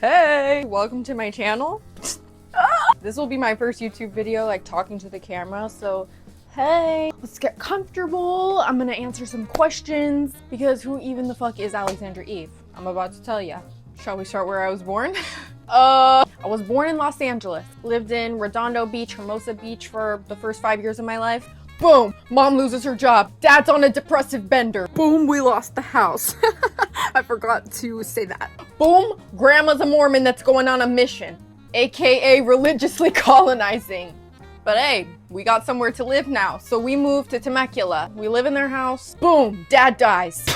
Hey, welcome to my channel. This will be my first YouTube video, like talking to the camera, so hey, let's get comfortable. I'm gonna answer some questions because who even the fuck is Alexandra Eve? I'm about to tell you. Shall we start where I was born? I was born in Los Angeles. Lived in Redondo Beach, Hermosa Beach for the first 5 years of my life. Boom, mom loses her job. Dad's on a depressive bender. Boom, we lost the house. I forgot to say that. Boom, grandma's a Mormon that's going on a mission, aka religiously colonizing. But hey, we got somewhere to live now, so we moved to Temecula. We live in their house. Boom, dad dies.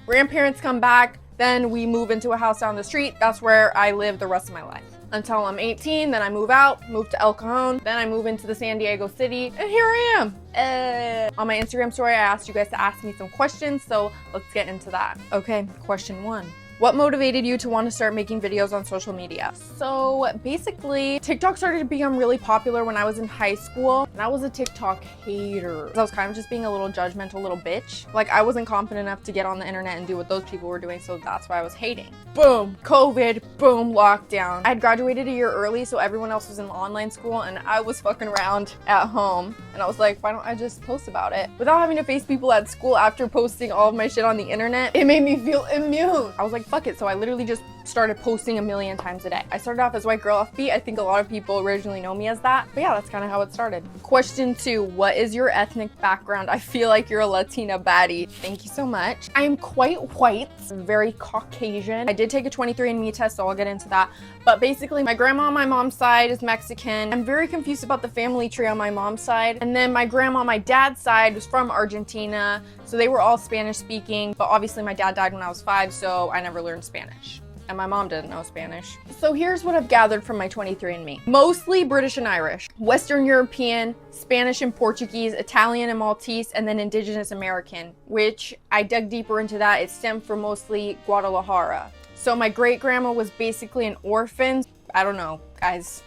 Grandparents come back, then we move into a house down the street. That's where I live the rest of my life. Until I'm 18, then I move out, move to El Cajon, then I move into the San Diego city, and here I am. On my Instagram story, I asked you guys to ask me some questions, so let's get into that. Okay, question 1. What motivated you to want to start making videos on social media? So basically, TikTok started to become really popular when I was in high school, and I was a TikTok hater. I was kind of just being a little judgmental little bitch. Like, I wasn't confident enough to get on the internet and do what those people were doing, so that's why I was hating. Boom, COVID, boom, lockdown. I had graduated a year early, so everyone else was in online school, and I was fucking around at home. And I was like, why don't I just post about it? Without having to face people at school after posting all of my shit on the internet, it made me feel immune. I was like, fuck it. So I literally just started posting a million times a day. I started off as White Girl FB. I think a lot of people originally know me as that. But yeah, that's kind of how it started. Question 2, what is your ethnic background? I feel like you're a Latina baddie. Thank you so much. I am quite white, very Caucasian. I did take a 23andMe test, so I'll get into that. But basically, my grandma on my mom's side is Mexican. I'm very confused about the family tree on my mom's side. And then my grandma on my dad's side was from Argentina. So they were all Spanish speaking. But obviously my dad died when I was 5, so I never learned Spanish. And my mom didn't know Spanish. So here's what I've gathered from my 23andMe. Mostly British and Irish, Western European, Spanish and Portuguese, Italian and Maltese, and then Indigenous American, which I dug deeper into that. It stemmed from mostly Guadalajara. So my great grandma was basically an orphan. I don't know, guys.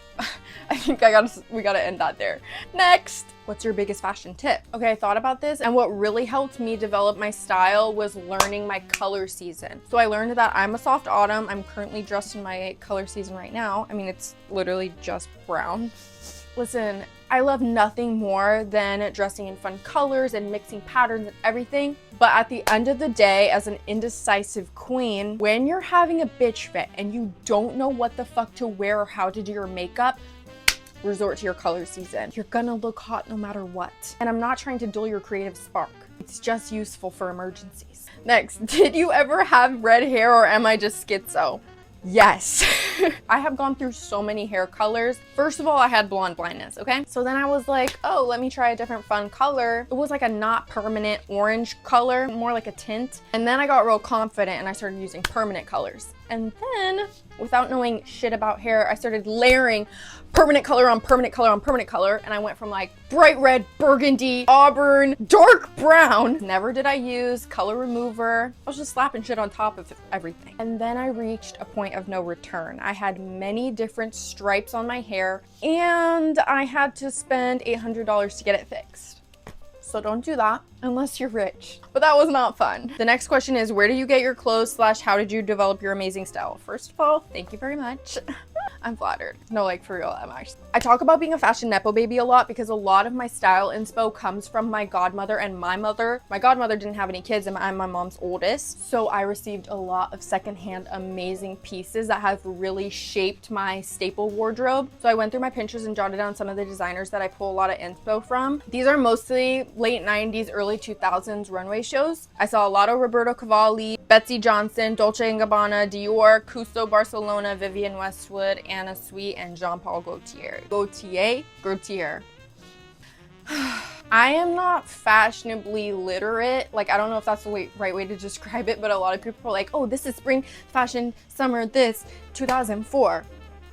I think we gotta end that there. Next, what's your biggest fashion tip? Okay, I thought about this, and what really helped me develop my style was learning my color season. So I learned that I'm a soft autumn. I'm currently dressed in my color season right now. I mean, it's literally just brown. Listen, I love nothing more than dressing in fun colors and mixing patterns and everything. But at the end of the day, as an indecisive queen, when you're having a bitch fit and you don't know what the fuck to wear or how to do your makeup, resort to your color season. You're gonna look hot no matter what. And I'm not trying to dull your creative spark. It's just useful for emergencies. Next, did you ever have red hair or am I just schizo? Yes. I have gone through so many hair colors. First of all, I had blonde blindness, okay? So then I was like, oh, let me try a different fun color. It was like a not permanent orange color, more like a tint. And then I got real confident and I started using permanent colors. And then, without knowing shit about hair, I started layering permanent color on permanent color on permanent color. And I went from like bright red, burgundy, auburn, dark brown. Never did I use color remover. I was just slapping shit on top of everything. And then I reached a point of no return. I had many different stripes on my hair and I had to spend $800 to get it fixed. So don't do that unless you're rich. But that was not fun. The next question is, where do you get your clothes / how did you develop your amazing style? First of all, thank you very much. I'm flattered. No, like for real, I'm actually. I talk about being a fashion nepo baby a lot because a lot of my style inspo comes from my godmother and my mother. My godmother didn't have any kids and I'm my mom's oldest. So I received a lot of secondhand amazing pieces that have really shaped my staple wardrobe. So I went through my Pinterest and jotted down some of the designers that I pull a lot of inspo from. These are mostly late 90s, early 2000s runway shows. I saw a lot of Roberto Cavalli, Betsy Johnson, Dolce & Gabbana, Dior, Custo Barcelona, Vivienne Westwood, Anna Sui, and Jean-Paul Gaultier. Gaultier. I am not fashionably literate. Like, I don't know if that's the right way to describe it, but a lot of people are like, oh, this is spring fashion, summer this, 2004.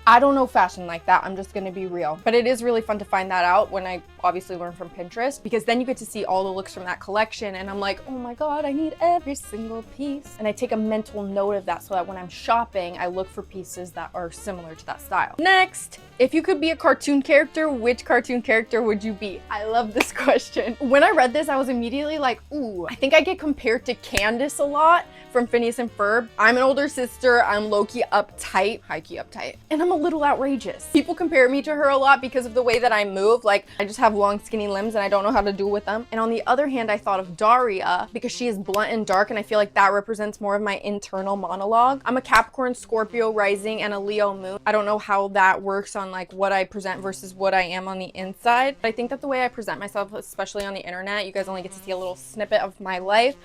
I don't know fashion like that. I'm just gonna be real. But it is really fun to find that out when I obviously learn from Pinterest, because then you get to see all the looks from that collection and I'm like, oh my God, I need every single piece. And I take a mental note of that so that when I'm shopping, I look for pieces that are similar to that style. Next, if you could be a cartoon character, which cartoon character would you be? I love this question. When I read this, I was immediately like, ooh, I think I get compared to Candace a lot from Phineas and Ferb. I'm an older sister. I'm low-key uptight, high-key uptight, and I'm a little outrageous. People compare me to her a lot because of the way that I move. Like, I just have long, skinny limbs and I don't know how to do with them. And on the other hand, I thought of Daria because she is blunt and dark, and I feel like that represents more of my internal monologue. I'm a Capricorn, Scorpio rising, and a Leo moon. I don't know how that works on like what I present versus what I am on the inside. But I think that the way I present myself, especially on the internet, you guys only get to see a little snippet of my life,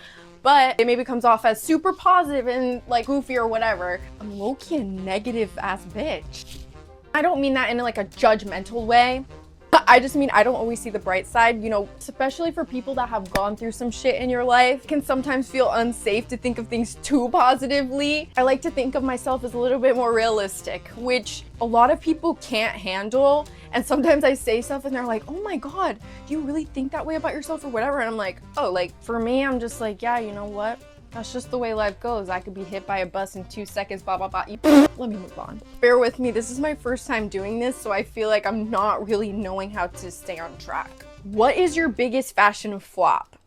but it maybe comes off as super positive and like goofy or whatever. I'm low-key a negative ass bitch. I don't mean that in like a judgmental way. I just mean I don't always see the bright side, you know, especially for people that have gone through some shit in your life. It can sometimes feel unsafe to think of things too positively. I like to think of myself as a little bit more realistic, which a lot of people can't handle. And sometimes I say stuff and they're like, oh my God, do you really think that way about yourself or whatever? And I'm like, oh, like for me, I'm just like, yeah, you know what? That's just the way life goes. I could be hit by a bus in 2 seconds, blah, blah, blah. Let me move on. Bear with me. This is my first time doing this, so I feel like I'm not really knowing how to stay on track. What is your biggest fashion flop?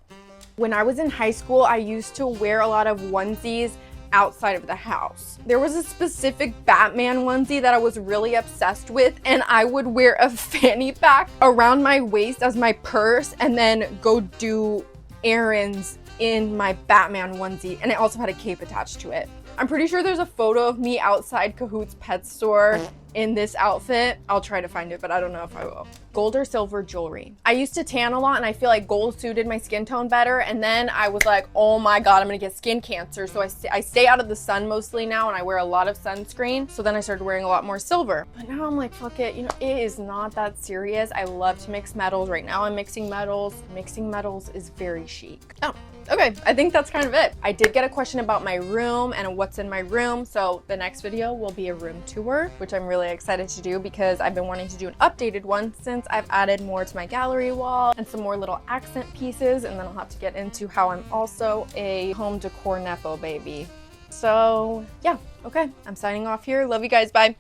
When I was in high school, I used to wear a lot of onesies outside of the house. There was a specific Batman onesie that I was really obsessed with, and I would wear a fanny pack around my waist as my purse and then go do errands in my Batman onesie, and it also had a cape attached to it. I'm pretty sure there's a photo of me outside Cahoot's pet store in this outfit. I'll try to find it, but I don't know if I will. Gold or silver jewelry. I used to tan a lot and I feel like gold suited my skin tone better, and then I was like, oh my God, I'm gonna get skin cancer. So I stay out of the sun mostly now, and I wear a lot of sunscreen. So then I started wearing a lot more silver. But now I'm like, fuck it, you know, it is not that serious. I love to mix metals. Right now I'm mixing metals. Mixing metals is very chic. Oh. Okay, I think that's kind of it. I did get a question about my room and what's in my room, so the next video will be a room tour, which I'm really excited to do because I've been wanting to do an updated one since I've added more to my gallery wall and some more little accent pieces, and then I'll have to get into how I'm also a home decor nepo baby. So yeah, okay, I'm signing off here. Love you guys, bye.